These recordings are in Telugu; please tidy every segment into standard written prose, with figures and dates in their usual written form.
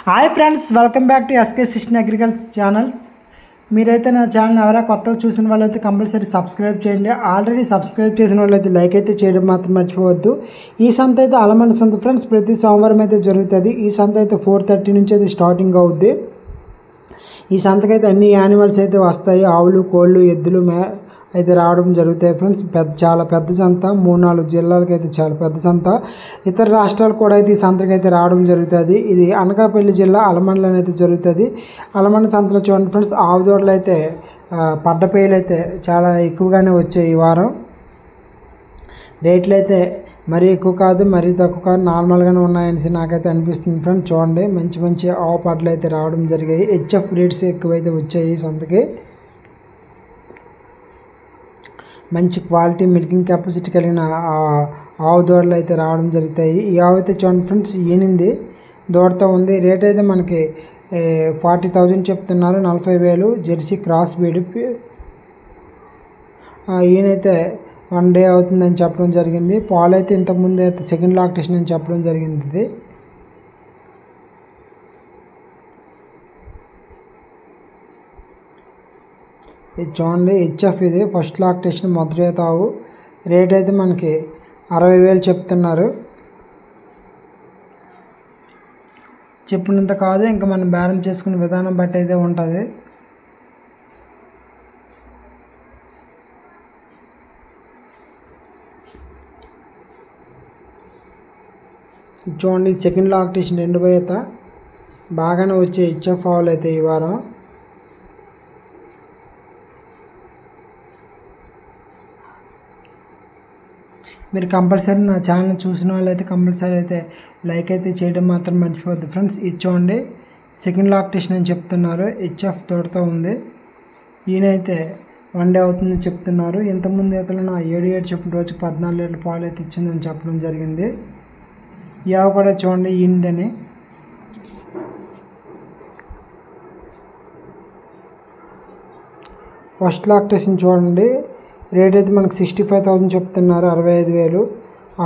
Hi friends, welcome back to SK సిస్టన్ అగ్రికల్చర్ ఛానల్స్. మీరైతే నా ఛానల్ ఎవరైనా కొత్తగా చూసిన వాళ్ళైతే కంపల్సరీ సబ్స్క్రైబ్ చేయండి. ఆల్రెడీ సబ్స్క్రైబ్ చేసిన వాళ్ళైతే లైక్ అయితే చేయడం మాత్రం మర్చిపోవద్దు. ఈ సంత అయితే అలమండ సంత ఫ్రెండ్స్, ప్రతి సోమవారం అయితే జరుగుతుంది. ఈ సంత అయితే 4:30 నుంచి అయితే స్టార్టింగ్ అవుద్ది. ఈ సంతకైతే అన్ని యానిమల్స్ అయితే వస్తాయి. ఆవులు, కోళ్ళు, ఎద్దులు అయితే రావడం జరుగుతాయి ఫ్రెండ్స్. చాలా పెద్ద సంత, 3-4 జిల్లాలకి అయితే చాలా పెద్ద సంత. ఇతర రాష్ట్రాలు కూడా అయితే ఈ సంతకి అయితే రావడం జరుగుతుంది. ఇది అనకాపల్లి జిల్లా అలమండలో అయితే జరుగుతుంది. అలమండ సంతలో చూడండి ఫ్రెండ్స్, ఆవు దూడలు అయితే పడ్డపేలు అయితే చాలా ఎక్కువగానే వచ్చాయి. ఈ వారం రేట్లు అయితే మరీ ఎక్కువ కాదు, మరీ తక్కువ కాదు, నార్మల్గానే ఉన్నాయని నాకైతే అనిపిస్తుంది ఫ్రెండ్స్. చూడండి, మంచి మంచి ఆవు పడ్డలు అయితే రావడం జరిగాయి. హెచ్ఎఫ్ రేట్స్ ఎక్కువైతే వచ్చాయి ఈ సంతకి. మంచి క్వాలిటీ మిల్కింగ్ కెపాసిటీ కలిగిన ఆవు దూడలు అయితే రావడం జరుగుతాయి. ఈ ఆవు అయితే చూడండి ఫ్రెండ్స్, ఈనింది దూడతో ఉంది. రేట్ అయితే మనకి 40,000 చెప్తున్నారు, 40,000. Jersey cross breed. ఈయనైతే 1 డే అవుతుందని చెప్పడం జరిగింది. పాలు అయితే ఇంతకుముందు అయితే సెకండ్ లాక్టేషన్ అని చెప్పడం జరిగింది. ఇది చూడండి, హెచ్ఎఫ్ ఇది ఫస్ట్ లాక్టేషన్, మొదటి ఆవు. రేట్ అయితే మనకి 60,000 చెప్తున్నారు. చెప్పినంత కాదు, ఇంకా మనం బేరం చేసుకునే విధానం బట్టి అయితే ఉంటుంది. చూడండి, సెకండ్ లాక్టేషన్ 2 ఈత బాగానే వచ్చే హెచ్ఎఫ్ ఆవులు అయితే ఈ వారం. మీరు కంపల్సరీ నా ఛానల్ చూసిన వాళ్ళు అయితే కంపల్సరీ అయితే లైక్ అయితే చేయడం మాత్రం మర్చిపోద్దు ఫ్రెండ్స్. ఇది చూడండి, సెకండ్ లాక్టేషన్ అని చెప్తున్నారు, హెచ్ఎఫ్ తోడుతో ఉంది. ఈయనైతే 1 డే అవుతుందని చెప్తున్నారు. ఇంతకుముందు ఈతలో నా 7 చెప్పిన రోజుకి 14 లీటర్ల పాలు అయితే ఇచ్చిందని చెప్పడం జరిగింది. ఈ ఆవు కూడా చూడండి ఈయనదని. ఫస్ట్ లాక్టేషన్ చూడండి, రేట్ అయితే మనకు 65,000 చెప్తున్నారు, 65,000.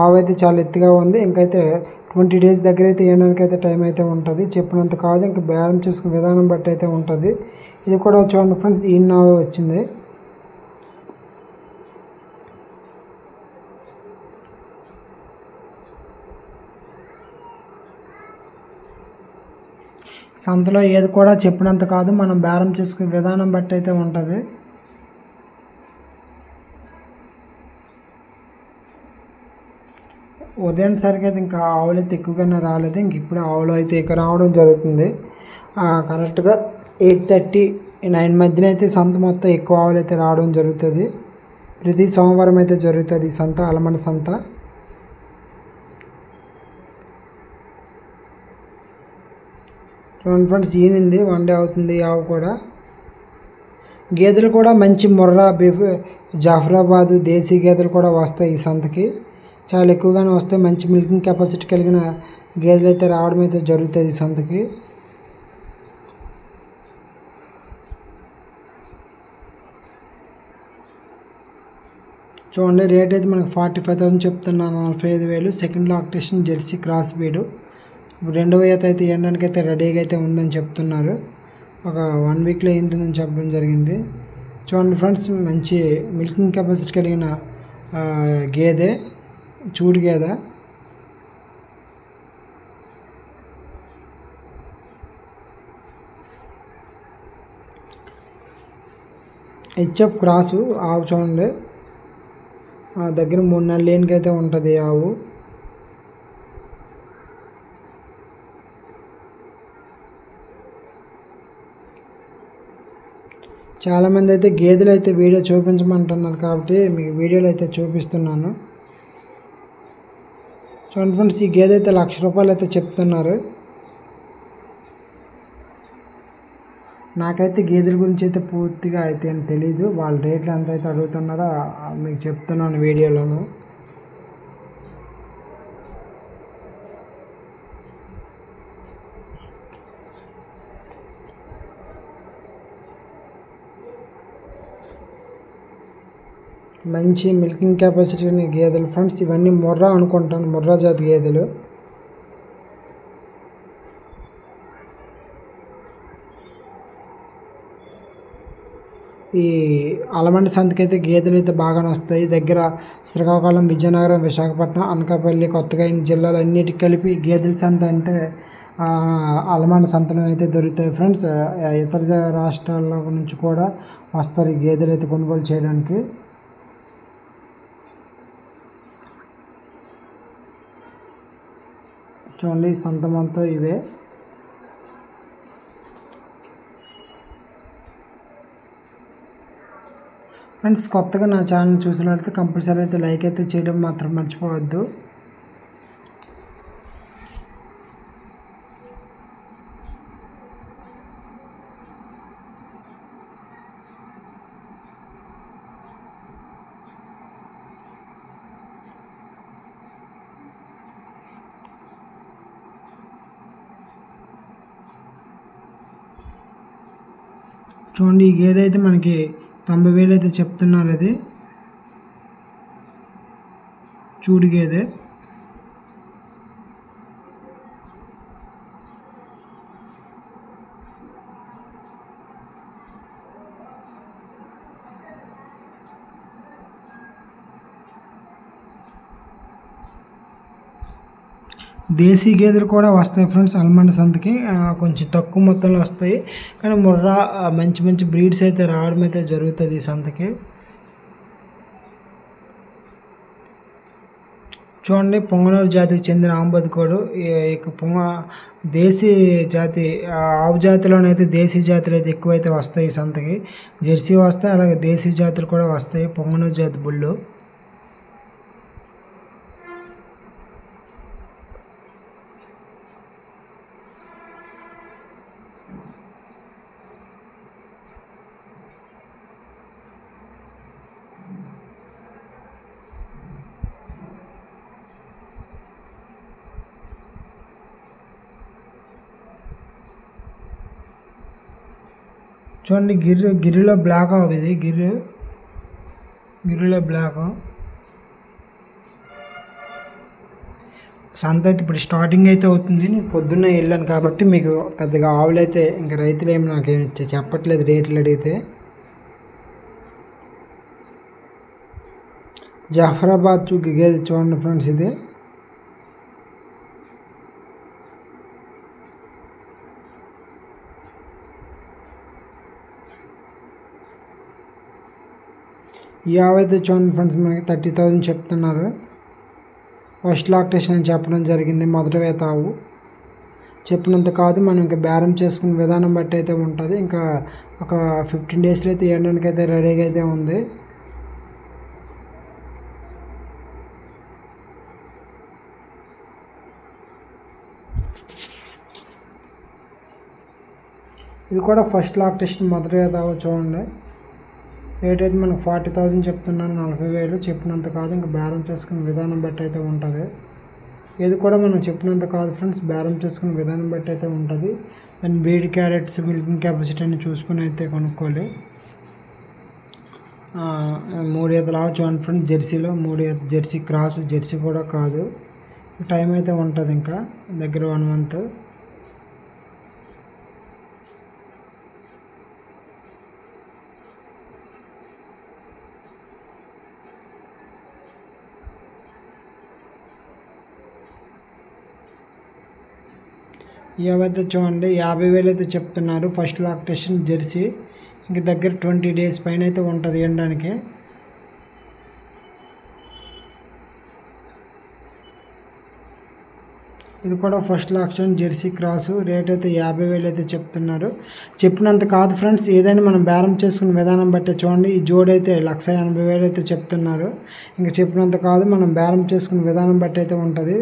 ఆవు అయితే చాలా ఎత్తుగా ఉంది. ఇంకైతే 20 డేస్ దగ్గర అయితే వేయడానికి అయితే టైం అయితే ఉంటుంది. చెప్పినంత కాదు, ఇంకా బేరం చేసుకునే విధానం బట్టి అయితే ఉంటుంది. ఇది కూడా చూడండి ఫ్రెండ్స్, ఈయన ఆవే వచ్చింది. సంతలో ఏది కూడా చెప్పినంత కాదు, మనం బేరం చేసుకునే విధానం బట్టి అయితే ఉంటుంది. ఉదయం సరికి అయితే ఇంకా ఆవులు అయితే ఎక్కువగానే రాలేదు. ఇంక ఇప్పుడు ఆవులు అయితే ఇక్కడ రావడం జరుగుతుంది. కరెక్ట్గా 8:30, 9 మధ్యన అయితే సంత మొత్తం ఎక్కువ ఆవులు అయితే రావడం జరుగుతుంది. ప్రతి సోమవారం అయితే జరుగుతుంది ఈ సంత, అలమండ సంత. చూడండి ఫ్రెండ్స్, ఈనింది 1 డే అవుతుంది ఈ ఆవు కూడా. గేదెలు కూడా మంచి ముర్రా, బీఫ్, జాఫరాబాదు దేశీ గేదెలు కూడా వస్తాయి ఈ సంతకి. చాలా ఎక్కువగానే వస్తాయి. మంచి మిల్కింగ్ కెపాసిటీ కలిగిన గేదెలు అయితే రావడం అయితే జరుగుతుంది ఈ సంతకి. చూడండి, రేట్ అయితే మనకి 45,000 చెప్తున్నాను, 45,000. Second lactation, Jersey cross breed. ఇప్పుడు 2వ ఈత అయితే వేయడానికి అయితే రెడీగా అయితే ఉందని చెప్తున్నారు. ఒక 1 వీక్లో ఏంటుందని చెప్పడం జరిగింది. చూడండి ఫ్రెండ్స్, మంచి మిల్కింగ్ కెపాసిటీ కలిగిన గేదె, చూడు గేదె. హెచ్ఎఫ్ క్రాసు ఆవు చూడండి, దగ్గర 3 నెలల లేనికి అయితే ఉంటుంది ఆవు. చాలామంది అయితే గేదెలు అయితే వీడియో చూపించమంటున్నారు, కాబట్టి మీకు వీడియోలో అయితే చూపిస్తున్నాను. చూడండి ఫ్రెండ్స్, ఈ గేదె అయితే 1,00,000 రూపాయలు అయితే చెప్తున్నారు. నాకైతే గేదెల గురించి అయితే పూర్తిగా అయితే ఏం తెలీదు. వాళ్ళ రేట్లు ఎంత అయితే అడుగుతున్నారో మీకు చెప్తున్నాను వీడియోలోను. మంచి మిల్కింగ్ కెపాసిటీ గేదెలు ఫ్రెండ్స్. ఇవన్నీ ముర్రా అనుకుంటాను, ముర్రా జాతి గేదెలు. ఈ అలమండి సంతకైతే గేదెలు అయితే బాగానే వస్తాయి. దగ్గర శ్రీకాకుళం, విజయనగరం, విశాఖపట్నం, అనకాపల్లి, కొత్తగా జిల్లాలు అన్నిటికి కలిపి గేదెల సంత అంటే అలమండి సంతలో అయితే దొరుకుతాయి ఫ్రెండ్స్. ఇతర రాష్ట్రాల నుంచి కూడా వస్తారు ఈ గేదెలు అయితే కొనుగోలు చేయడానికి. చూడండి సంత మొత్తం ఇవే. ఫ్రెండ్స్ కొత్తగా నా ఛానల్ చూసినట్లయితే కంపల్సరీ అయితే లైక్ అయితే చేయడం మాత్రం మర్చిపోవద్దు. చూడండి ఈ గేదె అయితే మనకి 90,000 అయితే చెప్తున్నారు. అది చూడు గేదె. దేశీ గేదెలు కూడా వస్తాయి ఫ్రెండ్స్ అలమండి సంతకి. కొంచెం తక్కువ మొత్తంలో వస్తాయి, కానీ ముర్రా మంచి మంచి బ్రీడ్స్ అయితే రావడం అయితే జరుగుతుంది ఈ సంతకి. చూడండి పొంగనూరు జాతికి చెందిన ఆంబోతుకోడు. దేశీ జాతి ఆవు జాతిలోనైతే దేశీ జాతులు అయితే ఎక్కువైతే వస్తాయి ఈ సంతకి. జెర్సీ వస్తాయి, అలాగే దేశీ జాతులు కూడా వస్తాయి. పొంగనూరు జాతి బుళ్ళు. చూడండి గిరిలో బ్లాక్ అవి. ఇది గిరిలో బ్లాక్. సంత అయితే ఇప్పుడు స్టార్టింగ్ అయితే అవుతుంది. నేను పొద్దున్నే వెళ్ళాను కాబట్టి మీకు పెద్దగా ఆవులు అయితే ఇంకా రైతులు ఏమి నాకేమి చెప్పట్లేదు రేట్లు అడిగితే. జాఫరాబాద్ గేదె చూడండి ఫ్రెండ్స్. ఇది ఈ ఆవు అయితే చూడండి ఫ్రెండ్స్ మనకి 30,000 చెప్తున్నారు. ఫస్ట్ లాక్టేషన్ అని చెప్పడం జరిగింది. మొదటి వేత ఆవు. చెప్పినంత కాదు, మనం ఇంకా బేరం చేసుకునే విధానం బట్టి అయితే ఉంటుంది. ఇంకా ఒక 15 డేస్లో అయితే ఇవ్వడానికి అయితే రెడీగా అయితే ఉంది. ఇది కూడా ఫస్ట్ లాక్టేషన్ మొదటి వేత ఆవు. చూడండి రేట్ అయితే మనకు 40,000 చెప్తున్నారు. 40,000 చెప్పినంత కాదు, ఇంకా బేరం చేసుకునే విధానం బట్టి అయితే ఉంటుంది. ఇది కూడా మనం చెప్పినంత కాదు ఫ్రెండ్స్, బేరం చేసుకునే విధానం బట్టి అయితే ఉంటుంది. దాని బ్రీడ్ క్యారెట్స్, మిల్కింగ్ కెపాసిటీ అని చూసుకుని అయితే కొనుక్కోవాలి. 3 ఈతలు ఆవు చూడండి ఫ్రెండ్స్. జెర్సీలో 3 ఈత జెర్సీ క్రాస్. జెర్సీ కూడా కాదు. టైం అయితే ఉంటుంది ఇంకా దగ్గర 1 మంత్. ఏవైతే చూడండి 50,000 అయితే చెప్తున్నారు. First lactation Jersey. ఇంక దగ్గర 20 డేస్ పైన అయితే ఉంటుంది ఎండడానికి. ఇది కూడా first lactation Jersey cross. Rate అయితే 50,000 అయితే చెప్తున్నారు. చెప్పినంత కాదు ఫ్రెండ్స్, ఏదైనా మనం బేరం చేసుకునే విధానం బట్టి. చూడండి ఈ జోడి అయితే 1,80,000 అయితే చెప్తున్నారు. ఇంకా చెప్పినంత కాదు, మనం బేరం చేసుకునే విధానం బట్టి అయితే ఉంటుంది.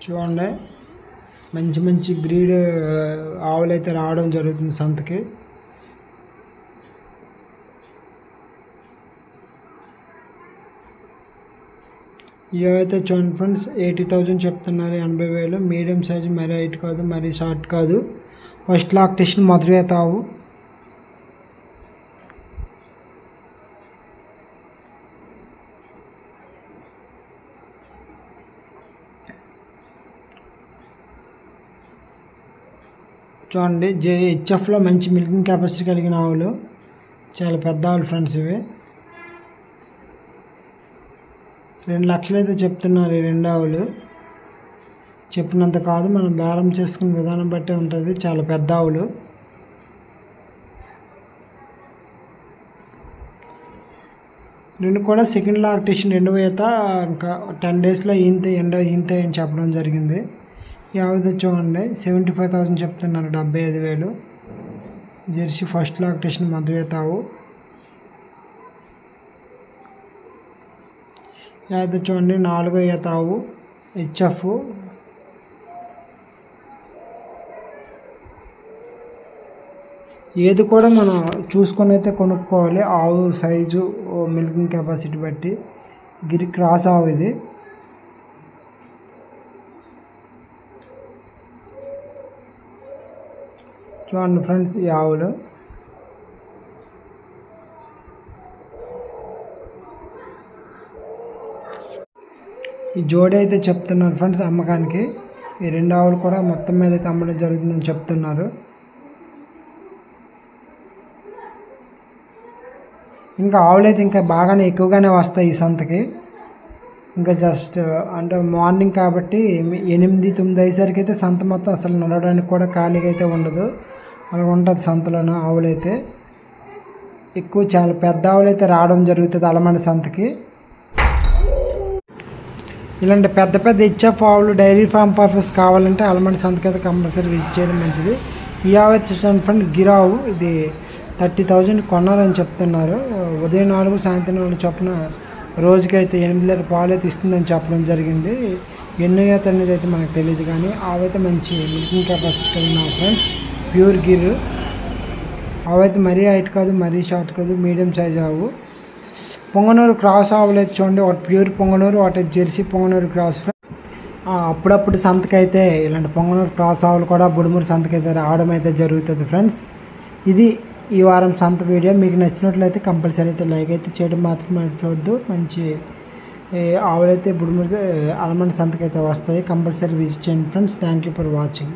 చూడండి మంచి మంచి బ్రీడ్ ఆవులు అయితే రావడం జరుగుతుంది సంతకి. ఇవైతే చూడండి ఫ్రెండ్స్ 80,000 చెప్తున్నారు, 80,000. మీడియం సైజు, మరీ హైట్ కాదు మరీ షార్ట్ కాదు. ఫస్ట్ లాక్టేషన్ మొదటి తావు. చూడండి హెచ్ఎఫ్లో మంచి మిల్కింగ్ కెపాసిటీ కలిగిన ఆవులు, చాలా పెద్ద ఆవులు ఫ్రెండ్స్. ఇవి 2 లక్షలు అయితే చెప్తున్నారు ఈ 2 ఆవులు. చెప్పినంత కాదు, మనం బేరం చేసుకునే విధానం బట్టే ఉంటుంది. చాలా పెద్ద ఆవులు. నేను కూడా సెకండ్ లాక్టేషన్ 2వ ఈత ఇంకా 10 డేస్లో ఈంతే అని చెప్పడం జరిగింది. యావైతే చూడండి 75,000 చెప్తున్నారు, 75,000. జెర్సీ ఫస్ట్ లాక్టేషన్ మొదటి తావు. యావైతే చూడండి 4వ తావు హెచ్ఎఫ్. ఏది కూడా మనం చూసుకొని అయితే కొనుక్కోవాలి, ఆవు సైజు మిల్కింగ్ కెపాసిటీ బట్టి. గిరి క్రాస్ ఆవు ఇది. చూడండి ఫ్రెండ్స్ ఈ ఆవులు. ఈ జోడి అయితే చెప్తున్నారు ఫ్రెండ్స్ అమ్మకానికి. ఈ 2 ఆవులు కూడా మొత్తం మీద అయితే అమ్మడం జరుగుతుందని చెప్తున్నారు. ఇంకా ఆవులు అయితే ఇంకా బాగానే ఎక్కువగానే వస్తాయి ఈ సంతకి. ఇంకా జస్ట్ అంటే మార్నింగ్ కాబట్టి 8-9 అయ్యేసరికి అయితే సంత మొత్తం అసలు నడవడానికి కూడా ఖాళీగా అయితే ఉండదు. అలా ఉంటుంది సంతలోన. ఆవులు అయితే ఎక్కువ చాలా పెద్ద ఆవులు అయితే రావడం జరుగుతుంది అలమండ సంతకి. ఇలాంటి పెద్ద పెద్ద హెచ్ఎఫ్ ఆవులు డైరీ ఫామ్ పర్పస్ కావాలంటే అలమండ సంతకి అయితే కంపల్సరీ విజిట్ చేయడం మంచిది. ఈ ఆవు అయితే చూడండి ఫ్రెండ్ గిరావు. ఇది 30,000 కొన్నారని చెప్తున్నారు. ఉదయం 4 సాయంత్రం 4 చొప్పున రోజుకైతే 8 లీటర్ పాలు అయితే ఇస్తుందని చెప్పడం జరిగింది. ఎన్నో ఈత అనేది అయితే మనకు తెలియదు, కానీ ఆవైతే మంచి మిల్కింగ్ కెపాసిటీ కలిగిన ఫ్రెండ్స్. ప్యూర్ గిర్. ఆవైతే మరీ హైట్ కాదు మరీ షార్ట్ కాదు, మీడియం సైజ్ ఆవు. పొంగనూరు క్రాస్ ఆవులు అయితే చూడండి, ఒకటి ప్యూర్ పొంగనూరు, ఒకటి జెర్సీ పొంగనూరు క్రాస్. అప్పుడప్పుడు సంతకైతే ఇలాంటి పొంగనూరు క్రాస్ ఆవులు కూడా బుడుమూరు సంతకైతే రావడం అయితే జరుగుతుంది ఫ్రెండ్స్. ఇది ఈ వారం సంత వీడియో. మీకు నచ్చినట్లయితే కంపల్సరీ అయితే లైక్ అయితే చేయడం మాత్రం మర్చిపోవద్దు. మంచి ఆవులైతే బుడుమూరు అలమండ సంతకైతే వస్తాయి, కంపల్సరీ విజిట్ చేయండి friends. Thank you for watching.